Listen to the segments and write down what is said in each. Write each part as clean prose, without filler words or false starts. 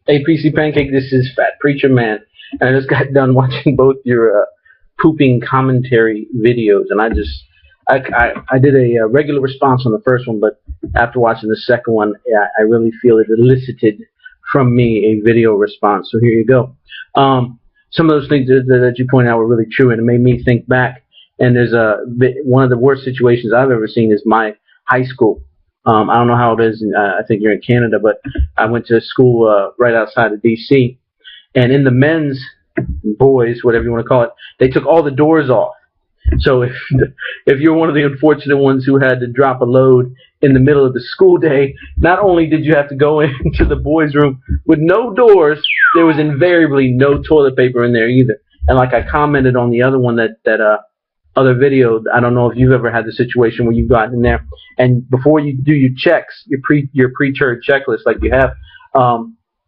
Hey, PCpancake, this is Fat Preacher Man, and I just got done watching both your pooping commentary videos, and I did a regular response on the first one, but after watching the second one, I really feel it elicited from me a video response. So here you go. Some of those things that you pointed out were really true, and it made me think back. And there's one of the worst situations I've ever seen is my high school. I don't know how it is. I think you're in Canada, but I went to school right outside of D.C. And in the men's, boys, whatever you want to call it, they took all the doors off. So if you're one of the unfortunate ones who had to drop a load in the middle of the school day, not only did you have to go into the boys' room with no doors, there was invariably no toilet paper in there either. And like I commented on the other one, that other video, I don't know if you've ever had the situation where you've gotten in there and before you do your checks, your pre-church checklist like you have,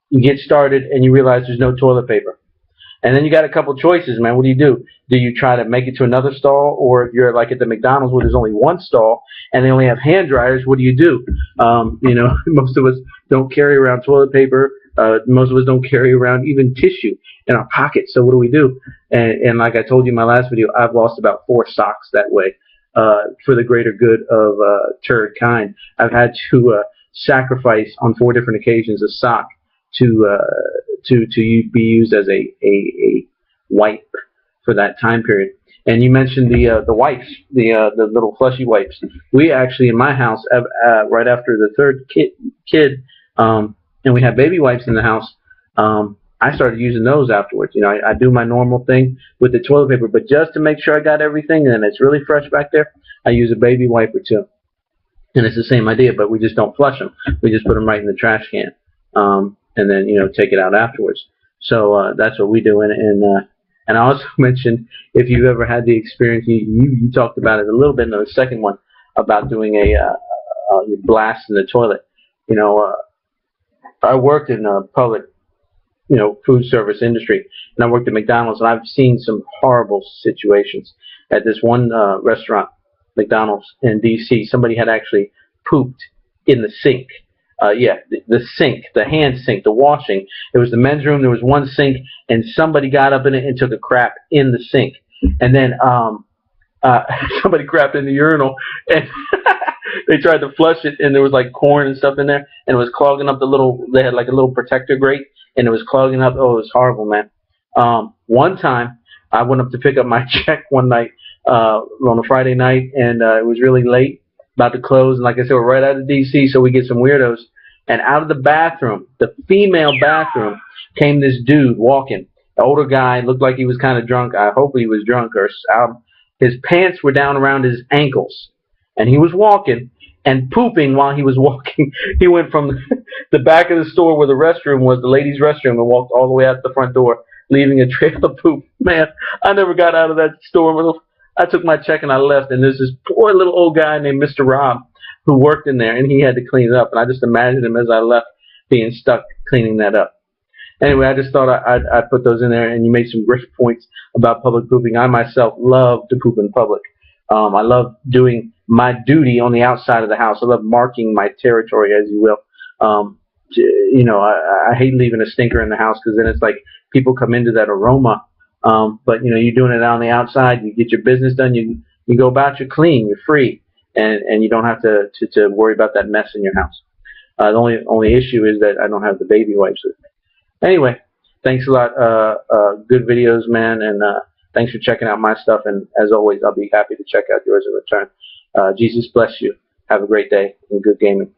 you get started and you realize there's no toilet paper. And then you got a couple choices, man. What do? Do you try to make it to another stall, or if you're like at the McDonald's where there's only one stall and they only have hand dryers, what do? Most of us don't carry around toilet paper. Most of us don't carry around even tissue in our pockets. So what do? And like I told you in my last video, I've lost about 4 socks that way for the greater good of turd kind. I've had to sacrifice on 4 different occasions a sock to be used as a wipe for that time period. And you mentioned the wipes, the little flushy wipes. We actually in my house right after the third kid, and we had baby wipes in the house. I started using those afterwards. I do my normal thing with the toilet paper, but just to make sure I got everything and it's really fresh back there, I use a baby wipe or two. And it's the same idea, but we just don't flush them. We just put them right in the trash can, and then take it out afterwards. So that's what we do. And I also mentioned, if you've ever had the experience, you talked about it a little bit in the second one about doing a blast in the toilet. I worked in a public food service industry, and I worked at McDonald's, and I've seen some horrible situations. At this one restaurant, McDonald's in D.C., somebody had actually pooped in the sink. The sink, the hand sink, the washing. It was the men's room. There was one sink, and somebody got up in it and took a crap in the sink. And then somebody crapped in the urinal, and they tried to flush it, and there was like corn and stuff in there, and it was clogging up they had like a little protector grate, and it was clogging up. Oh, it was horrible, man. One time, I went up to pick up my check one night on a Friday night, and it was really late, about to close, and like I said, we're right out of D.C., so we get some weirdos. And out of the bathroom, the female bathroom, came this dude walking. The older guy looked like he was kind of drunk. I hope he was drunk, or his pants were down around his ankles. And he was walking and pooping while he was walking. He went from the back of the store where the restroom was, the ladies' restroom, and walked all the way out to the front door, leaving a trail of poop. Man, I never got out of that store. I took my check and I left, and there's this poor little old guy named Mr. Rob who worked in there, and he had to clean it up. And I just imagined him as I left being stuck cleaning that up. Anyway, I just thought I'd put those in there, and you made some great points about public pooping. I myself love to poop in public. I love doing my duty on the outside of the house. I love marking my territory, as you will. I hate leaving a stinker in the house, because then it's like people come into that aroma. But you're doing it on the outside. You get your business done. You go about. You're clean. You're free, and you don't have to worry about that mess in your house. The only issue is that I don't have the baby wipes with me. Anyway, thanks a lot. Good videos, man, and thanks for checking out my stuff. And as always, I'll be happy to check out yours in return. Jesus bless you. Have a great day and good gaming.